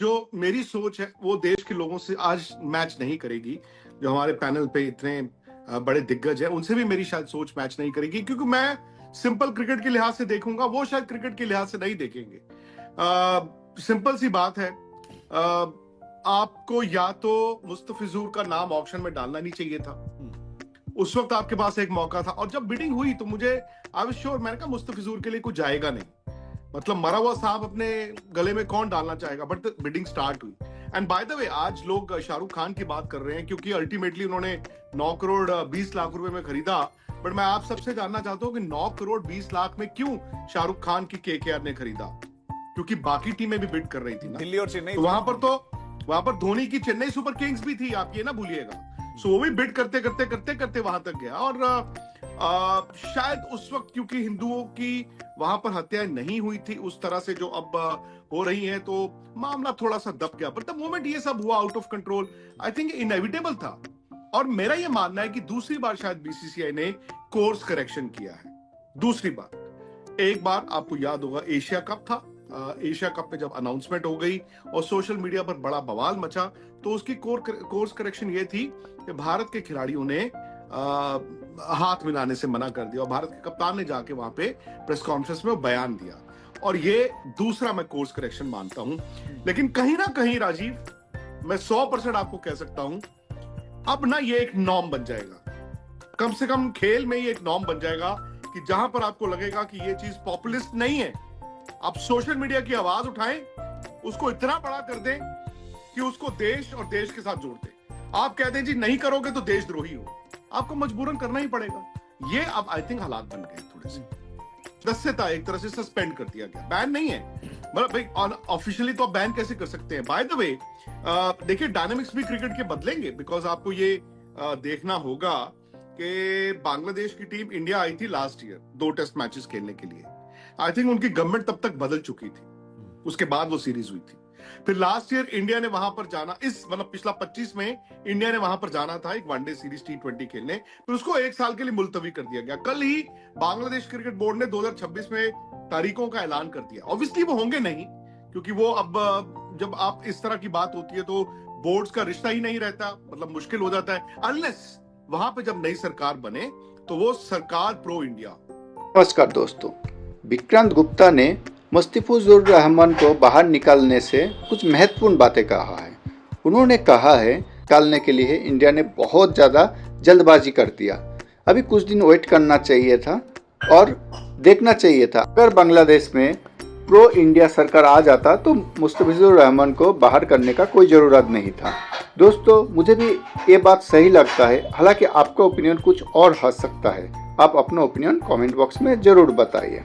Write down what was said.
जो मेरी सोच है वो देश के लोगों से आज मैच नहीं करेगी। जो हमारे पैनल पे इतने बड़े दिग्गज हैं उनसे भी मेरी शायद सोच मैच नहीं करेगी, क्योंकि मैं सिंपल क्रिकेट के लिहाज से देखूंगा, वो शायद क्रिकेट के लिहाज से नहीं देखेंगे। सिंपल सी बात है, आपको या तो मुस्तफिजुर का नाम ऑक्शन में डालना नहीं चाहिए था। उस वक्त आपके पास एक मौका था, और जब बिडिंग हुई तो मुझे आई वाज श्योर, मैंने कहा मुस्तफिजुर के लिए कुछ जाएगा नहीं, मतलब मरा हुआ सांप अपने गले में कौन डालना चाहेगा। बट बिडिंग स्टार्ट हुई। एंड बाय द वे आज लोग शाहरुख खान की बात कर रहे हैं, क्योंकि अल्टीमेटली उन्होंने 9 करोड़ 20 लाख रुपए में खरीदा। बट मैं आप सबसे जानना चाहता हूं कि 9 करोड़ 20 लाख में क्यों शाहरुख खान की केकेआर ने खरीदा? क्योंकि बाकी टीमें भी बिड कर रही थी ना, दिल्ली और चेन्नई। तो वहां पर धोनी की चेन्नई सुपर किंग्स भी थी, आप ये ना भूलिएगा। सो वो भी बिड करते करते करते करते वहां तक गया। और शायद उस वक्त क्योंकि हिंदुओं की वहां पर हत्याएं नहीं हुई थी उस तरह से जो अब हो रही हैं, तो मामला थोड़ा सा दब गया। बट द मोमेंट ये सब हुआ out of control, I think inevitable था। और मेरा ये मानना है कि दूसरी बार शायद बीसीसीआई ने कोर्स करेक्शन किया है। दूसरी बार, एक बार आपको याद होगा एशिया कप था। एशिया कप में जब अनाउंसमेंट हो गई और सोशल मीडिया पर बड़ा बवाल मचा, तो उसकी कोर्स करेक्शन ये थी कि भारत के खिलाड़ियों ने हाथ मिलाने से मना कर दिया, और भारत के कप्तान ने जाके वहां पे प्रेस कॉन्फ्रेंस में बयान दिया। और ये दूसरा मैं कोर्स करेक्शन मानता हूं। लेकिन कहीं ना कहीं राजीव, मैं 100% आपको कह सकता हूं, अब ना ये एक नॉर्म बन जाएगा। कम से कम खेल में ये एक नॉर्म बन जाएगा कि जहां पर आपको लगेगा कि ये चीज पॉपुलिस्ट नहीं है, आप सोशल मीडिया की आवाज उठाएं, उसको इतना बड़ा कर दें कि उसको देश और देश के साथ जोड़ दें। आप कहते हैं जी नहीं करोगे तो देशद्रोही हो, आपको मजबूरन करना ही पड़ेगा। ये अब आई थिंक हालात बन गए थोड़े से। सदस्यता एक तरह से सस्पेंड कर दिया गया, बैन नहीं है। मतलब भाई ऑफिशियली तो आप बैन कैसे कर सकते हैं? बाय द वे देखिए, डायनामिक्स भी क्रिकेट के बदलेंगे, बिकॉज आपको ये देखना होगा कि बांग्लादेश की टीम इंडिया आई थी लास्ट ईयर 2 टेस्ट मैचेस खेलने के लिए। आई थिंक उनकी गवर्नमेंट तब तक बदल चुकी थी, उसके बाद वो सीरीज हुई थी। फिर लास्ट ईयर इंडिया ने वहां पर जाना, इस मतलब पिछला 25 में इंडिया ने वहां पर जाना था एक वनडे सीरीज T20 खेलने, फिर उसको 1 साल के लिए मुलतवी कर दिया गया। कल ही बांग्लादेश क्रिकेट बोर्ड ने 2026 में तारीखों का ऐलान कर दिया। ऑब्वियसली वो होंगे नहीं, क्योंकि वो अब जब आप इस तरह की बात होती है तो बोर्ड्स का रिश्ता ही नहीं रहता, मतलब मुश्किल हो जाता है, अनलेस वहां पर जब नई सरकार बने तो वो सरकार प्रो इंडिया। नमस्कार दोस्तों, विक्रांत गुप्ता ने मुस्तफिजुर रहमान को बाहर निकालने से कुछ महत्वपूर्ण बातें कहा है। उन्होंने कहा है निकालने के लिए इंडिया ने बहुत ज़्यादा जल्दबाजी कर दिया, अभी कुछ दिन वेट करना चाहिए था और देखना चाहिए था। अगर बांग्लादेश में प्रो इंडिया सरकार आ जाता तो मुस्तफिजुर रहमान को बाहर करने का कोई ज़रूरत नहीं था। दोस्तों, मुझे भी ये बात सही लगता है, हालांकि आपका ओपिनियन कुछ और हो सकता है। आप अपना ओपिनियन कमेंट बॉक्स में ज़रूर बताइए।